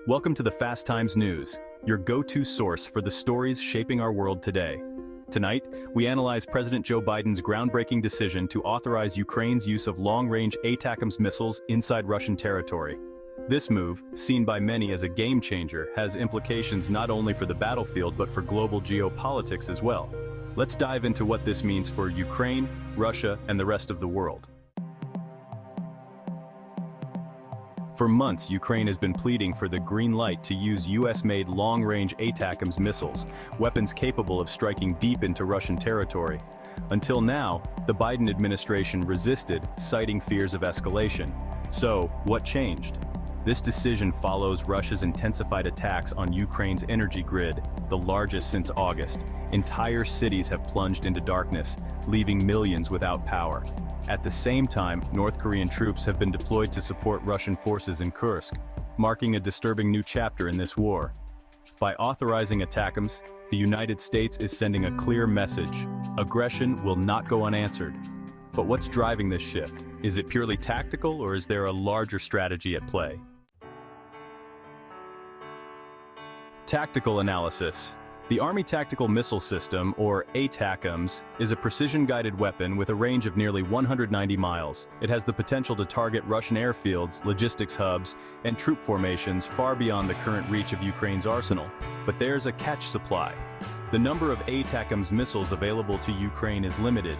Welcome to the Fast Times News, your go-to source for the stories shaping our world today. Tonight, we analyze President Joe Biden's groundbreaking decision to authorize Ukraine's use of long-range ATACMS missiles inside Russian territory. This move, seen by many as a game-changer, has implications not only for the battlefield but for global geopolitics as well. Let's dive into what this means for Ukraine, Russia, and the rest of the world. For months, Ukraine has been pleading for the green light to use US-made long-range ATACMS missiles, weapons capable of striking deep into Russian territory. Until now, the Biden administration resisted, citing fears of escalation. So, what changed? This decision follows Russia's intensified attacks on Ukraine's energy grid, the largest since August. Entire cities have plunged into darkness, leaving millions without power. At the same time, North Korean troops have been deployed to support Russian forces in Kursk, marking a disturbing new chapter in this war. By authorizing ATACMS, the United States is sending a clear message: aggression will not go unanswered. But what's driving this shift? Is it purely tactical, or is there a larger strategy at play? Tactical analysis. The Army Tactical Missile System, or ATACMS, is a precision-guided weapon with a range of nearly 190 miles. It has the potential to target Russian airfields, logistics hubs, and troop formations far beyond the current reach of Ukraine's arsenal. But there's a catch supply. The number of ATACMS missiles available to Ukraine is limited.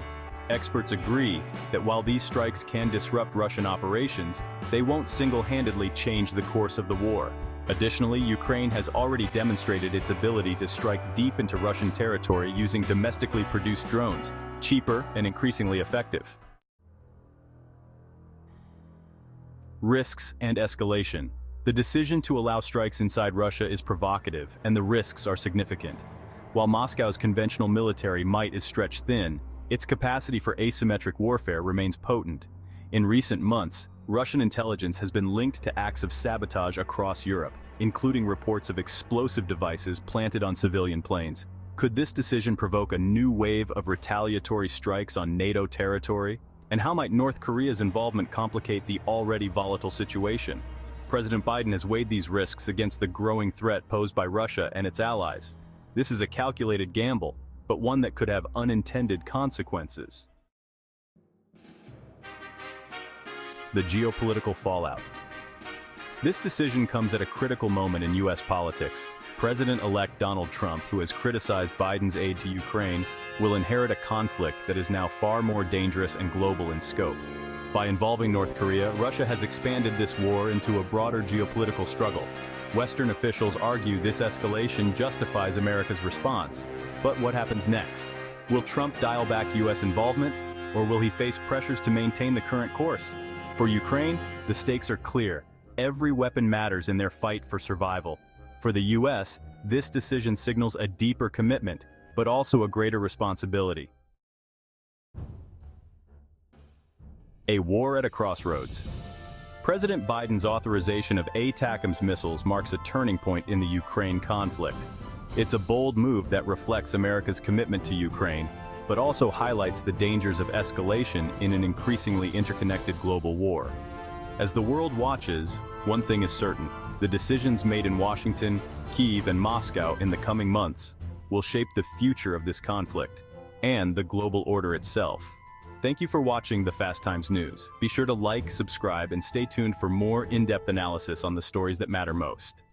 Experts agree that while these strikes can disrupt Russian operations, they won't single-handedly change the course of the war. Additionally, Ukraine has already demonstrated its ability to strike deep into Russian territory using domestically produced drones, cheaper and increasingly effective. Risks and escalation. The decision to allow strikes inside Russia is provocative, and the risks are significant. While Moscow's conventional military might is stretched thin, its capacity for asymmetric warfare remains potent. In recent months, Russian intelligence has been linked to acts of sabotage across Europe, including reports of explosive devices planted on civilian planes. Could this decision provoke a new wave of retaliatory strikes on NATO territory? And how might North Korea's involvement complicate the already volatile situation? President Biden has weighed these risks against the growing threat posed by Russia and its allies. This is a calculated gamble, but one that could have unintended consequences. The geopolitical fallout. This decision comes at a critical moment in U.S. politics. President-elect Donald Trump, who has criticized Biden's aid to Ukraine, will inherit a conflict that is now far more dangerous and global in scope. By involving North Korea, Russia has expanded this war into a broader geopolitical struggle. Western officials argue this escalation justifies America's response. But what happens next? Will Trump dial back U.S. involvement, or will he face pressures to maintain the current course? For Ukraine, the stakes are clear. Every weapon matters in their fight for survival. For the U.S., this decision signals a deeper commitment, but also a greater responsibility. A war at a crossroads. President Biden's authorization of ATACMS missiles marks a turning point in the Ukraine conflict. It's a bold move that reflects America's commitment to Ukraine, but also highlights the dangers of escalation in an increasingly interconnected global war. As the world watches, one thing is certain: the decisions made in Washington, Kyiv, and Moscow in the coming months will shape the future of this conflict and the global order itself. Thank you for watching the Fast Times News. Be sure to like, subscribe, and stay tuned for more in-depth analysis on the stories that matter most.